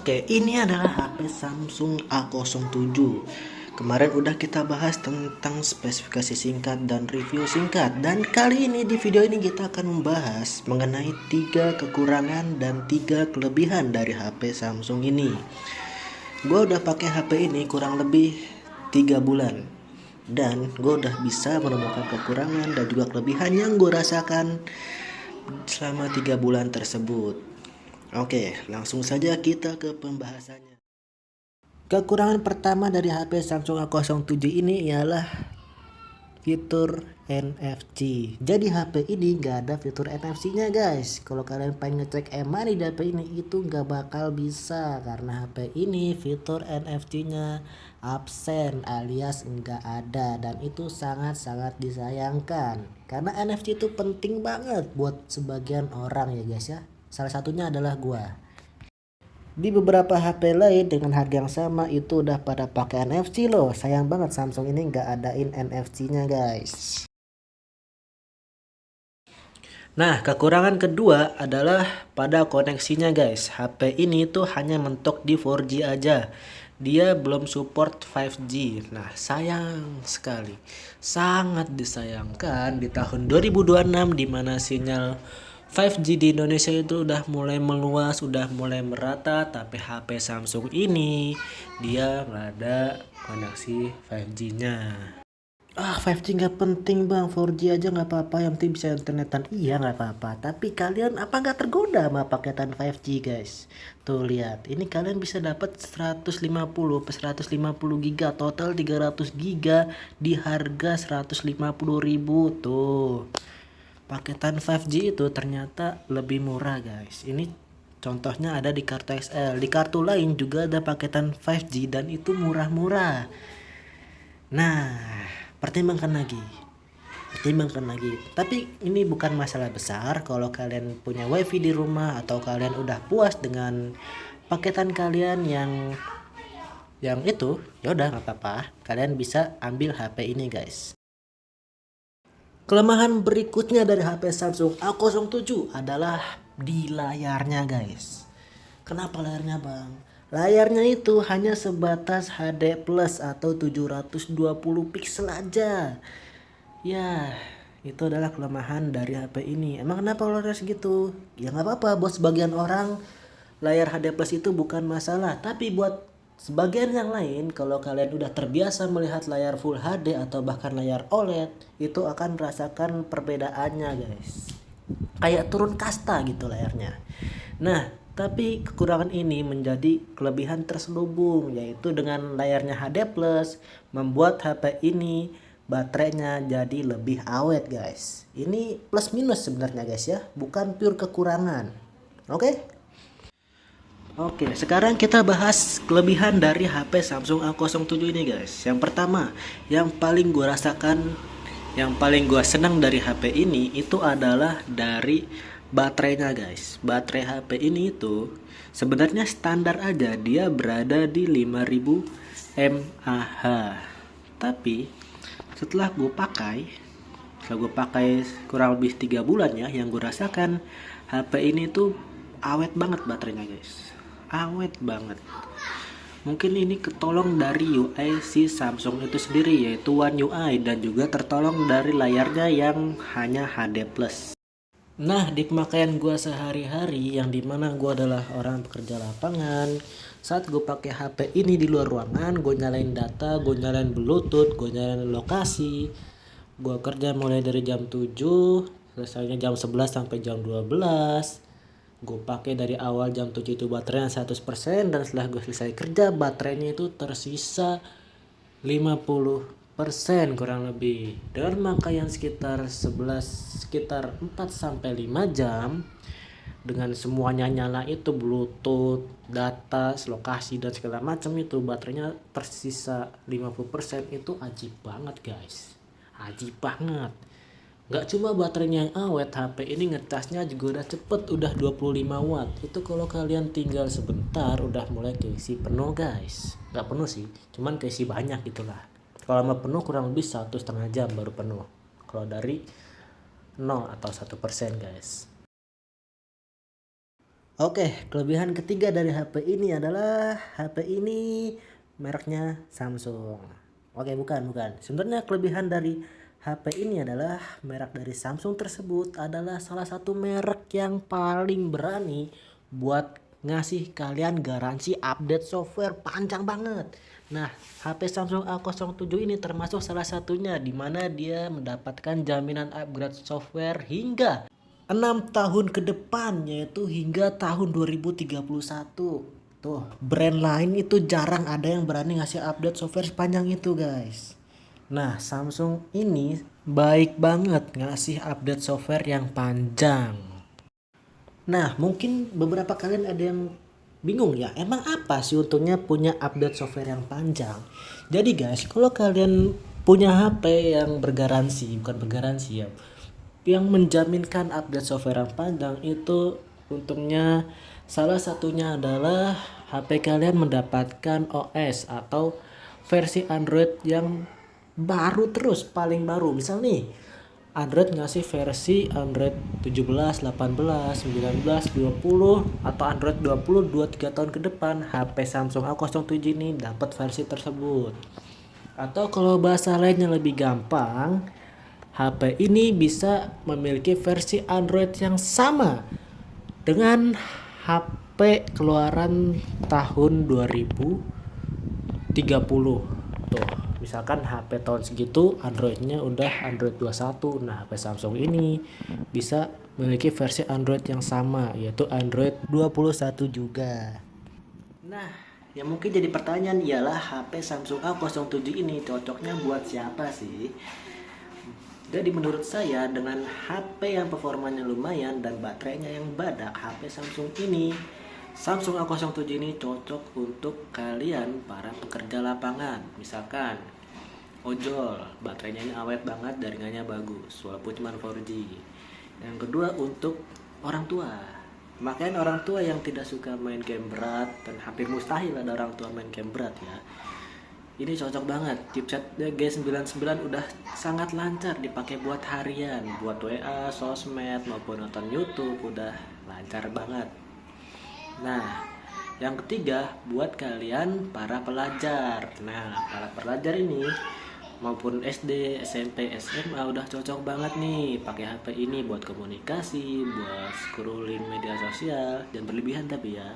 Oke, ini adalah HP Samsung A07. Kemarin udah kita bahas tentang spesifikasi singkat dan review singkat. Dan kali ini di video ini kita akan membahas mengenai 3 kekurangan dan 3 kelebihan dari HP Samsung ini. Gue udah pakai HP ini kurang lebih 3 bulan. Dan gue udah bisa menemukan kekurangan dan juga kelebihan yang gue rasakan selama 3 bulan tersebut. Oke, langsung saja kita ke pembahasannya. Kekurangan pertama dari HP Samsung A07 ini ialah fitur NFC. Jadi HP ini nggak ada fitur NFC-nya guys. Kalau kalian pengen ngecek EMA di HP ini itu nggak bakal bisa karena HP ini fitur NFC-nya absen alias nggak ada, dan itu sangat-sangat disayangkan karena NFC itu penting banget buat sebagian orang ya guys ya. Salah satunya adalah gua. Di beberapa HP lain dengan harga yang sama itu udah pada pakai NFC loh. Sayang banget Samsung ini nggak adain NFC-nya guys. Nah, kekurangan kedua adalah pada koneksinya guys. HP ini tuh hanya mentok di 4G aja. Dia belum support 5G. Nah, sayang sekali. Sangat disayangkan di tahun 2026 di mana sinyal 5G di Indonesia itu udah mulai meluas, udah mulai merata, tapi HP Samsung ini dia nggak ada koneksi 5G-nya. 5G nggak penting bang, 4G aja nggak apa-apa, yang penting bisa internetan. Iya nggak apa-apa, tapi kalian apa nggak tergoda sama paketan 5G guys? Tuh lihat, ini kalian bisa dapat 150 per 150 giga, total 300 giga di harga 150.000 tuh. Paketan 5G itu ternyata lebih murah guys. Ini contohnya ada di kartu XL. Di kartu lain juga ada paketan 5G dan itu murah-murah. Nah, pertimbangkan lagi. Tapi ini bukan masalah besar kalau kalian punya WiFi di rumah atau kalian udah puas dengan paketan kalian yang itu, ya udah nggak apa-apa. Kalian bisa ambil HP ini guys. Kelemahan berikutnya dari HP Samsung A07 adalah di layarnya guys. Kenapa layarnya bang? Layarnya itu hanya sebatas HD plus atau 720 pixel aja. Ya, itu adalah kelemahan dari HP ini. Emang kenapa layarnya segitu? Ya nggak apa-apa, buat sebagian orang layar HD plus itu bukan masalah. Tapi buat sebagian yang lain, kalau kalian udah terbiasa melihat layar Full HD atau bahkan layar OLED, itu akan merasakan perbedaannya guys. Kayak turun kasta gitu layarnya. Nah, tapi kekurangan ini menjadi kelebihan terselubung, yaitu dengan layarnya HD+, membuat HP ini baterainya jadi lebih awet guys. Ini plus minus sebenarnya guys ya, bukan pure kekurangan. Oke? Oke, sekarang kita bahas kelebihan dari HP Samsung A07 ini guys. Yang pertama, yang paling gue rasakan, yang paling gue senang dari HP ini itu adalah dari baterainya guys. Baterai HP ini itu sebenarnya standar aja, dia berada di 5000 mAh. Tapi setelah gue pakai kurang lebih 3 bulan ya, yang gue rasakan HP ini tuh awet banget baterainya guys. Awet banget. Mungkin ini ketolong dari UI si Samsung itu sendiri, yaitu One UI, dan juga tertolong dari layarnya yang hanya HD+. Nah, di pemakaian gue sehari-hari, yang dimana gue adalah orang pekerja lapangan, saat gue pakai HP ini di luar ruangan, gue nyalain data, gue nyalain Bluetooth, gue nyalain lokasi, gue kerja mulai dari jam 7, selesainya jam 11 sampai jam 12. Gue pakai dari awal jam 7 itu baterainya 100%, dan setelah gue selesai kerja baterainya itu tersisa 50% kurang lebih. Dengan pemakaian sekitar 4 sampai 5 jam dengan semuanya nyala itu, Bluetooth, data, lokasi dan segala macam, itu baterainya tersisa 50%. Itu ajib banget guys. Ajib banget. Gak cuma baterainya yang awet, HP ini ngecasnya juga udah cepet, udah 25 watt. Itu kalau kalian tinggal sebentar udah mulai keisi penuh guys. Gak penuh sih, cuman keisi banyak gitulah. Kalau mau penuh kurang lebih 1,5 jam baru penuh. Kalau dari 0 atau 1% guys. Oke, kelebihan ketiga dari HP ini adalah HP ini mereknya Samsung. Oke, bukan. Sebenarnya kelebihan dari HP ini adalah merek dari Samsung tersebut adalah salah satu merek yang paling berani buat ngasih kalian garansi update software panjang banget. Nah, HP Samsung A07 ini termasuk salah satunya di mana dia mendapatkan jaminan upgrade software hingga 6 tahun ke depan, yaitu hingga tahun 2031. Tuh, brand lain itu jarang ada yang berani ngasih update software sepanjang itu, guys. Nah, Samsung ini baik banget ngasih update software yang panjang. Nah, mungkin beberapa kalian ada yang bingung ya, emang apa sih untungnya punya update software yang panjang? Jadi guys, kalau kalian punya HP yang bergaransi, bukan bergaransi ya, yang menjaminkan update software yang panjang itu untungnya salah satunya adalah HP kalian mendapatkan OS atau versi Android yang baru terus, paling baru. Misal nih, Android ngasih versi Android 17, 18, 19, 20 atau Android 20 2-3 tahun ke depan, HP Samsung A07 ini dapat versi tersebut. Atau kalau bahasa lainnya lebih gampang, HP ini bisa memiliki versi Android yang sama dengan HP keluaran tahun 2030. Tuh, misalkan HP tahun segitu Androidnya udah Android 21. Nah, HP Samsung ini bisa memiliki versi Android yang sama, yaitu Android 21 juga. Nah, yang mungkin jadi pertanyaan ialah HP Samsung A07 ini cocoknya buat siapa sih? Jadi menurut saya dengan HP yang performanya lumayan dan baterainya yang badak, HP Samsung ini, Samsung A07 ini cocok untuk kalian para pekerja lapangan. Misalkan ojol, baterainya ini awet banget, jaringannya bagus walaupun cuma 4G. Yang kedua untuk orang tua. Makanya orang tua yang tidak suka main game berat, dan hampir mustahil ada orang tua main game berat ya, ini cocok banget. Chipsetnya G99 udah sangat lancar dipakai buat harian, buat WA, sosmed maupun nonton YouTube udah lancar banget. Nah, yang ketiga buat kalian para pelajar. Nah, para pelajar ini maupun SD, SMP, SMA udah cocok banget nih pakai HP ini buat komunikasi, buat scrolling media sosial, dan berlebihan tapi ya.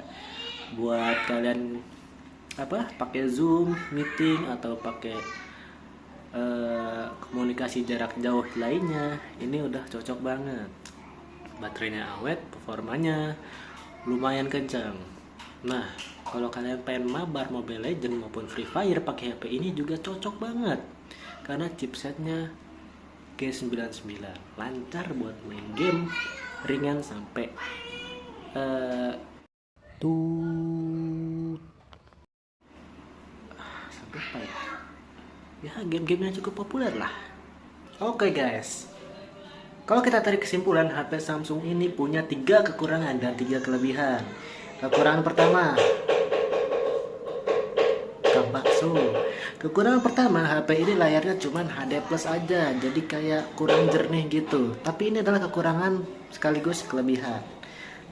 Buat kalian pakai Zoom meeting atau pakai komunikasi jarak jauh lainnya, ini udah cocok banget. Baterainya awet, performanya lumayan kencang. Nah, kalau kalian pengen mabar Mobile Legends maupun Free Fire pakai HP ini juga cocok banget karena chipsetnya G99 lancar buat main game ringan sampai apa ya, game-game yang cukup populer lah. Oke guys, kalau kita tarik kesimpulan, HP Samsung ini punya 3 kekurangan dan 3 kelebihan. Kekurangan pertama, bakso. Kekurangan pertama, HP ini layarnya cuman HD plus aja, jadi kayak kurang jernih gitu. Tapi ini adalah kekurangan sekaligus kelebihan.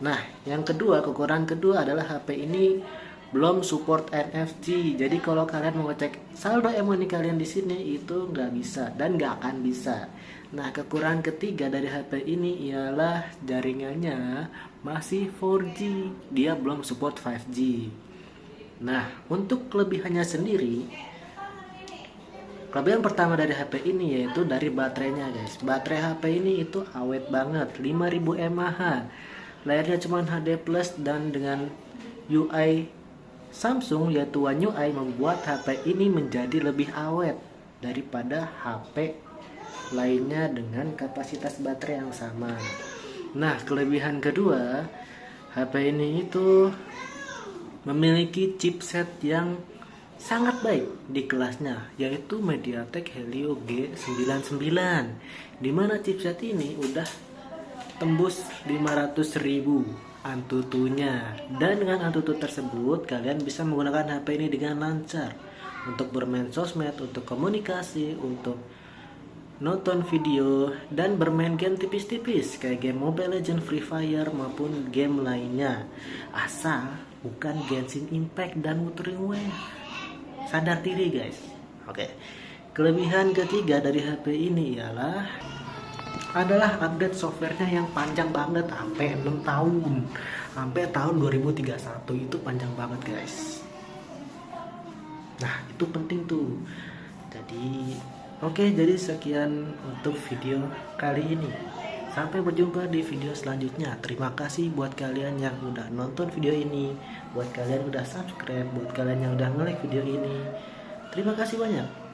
Nah, yang kedua, kekurangan kedua adalah HP ini belum support NFC. Jadi kalau kalian mau ngecek saldo money kalian di sini itu nggak bisa dan nggak akan bisa. Nah, kekurangan ketiga dari HP ini ialah jaringannya masih 4G. Dia belum support 5G. Nah, untuk kelebihannya sendiri, kelebihan pertama dari HP ini yaitu dari baterainya guys. Baterai HP ini itu awet banget, 5000 mAh. Layarnya cuma HD plus dan dengan UI Samsung yaitu One UI membuat HP ini menjadi lebih awet daripada HP lainnya dengan kapasitas baterai yang sama. Nah, kelebihan kedua, HP ini itu memiliki chipset yang sangat baik di kelasnya, yaitu MediaTek Helio G99, dimana chipset ini udah tembus 500.000 Antutunya, dan dengan Antutu tersebut kalian bisa menggunakan HP ini dengan lancar untuk bermain sosmed, untuk komunikasi, untuk nonton video, dan bermain game tipis-tipis kayak game Mobile Legends, Free Fire maupun game lainnya. Asal bukan Genshin Impact dan Wuthering Waves. Sadar diri guys. Oke. Kelebihan ketiga dari HP ini adalah update softwarenya yang panjang banget sampai 6 tahun. Sampai tahun 2031 itu panjang banget guys. Nah, itu penting tuh. Jadi sekian untuk video kali ini. Sampai berjumpa di video selanjutnya. Terima kasih buat kalian yang udah nonton video ini, buat kalian udah subscribe, buat kalian yang udah nge-like video ini. Terima kasih banyak.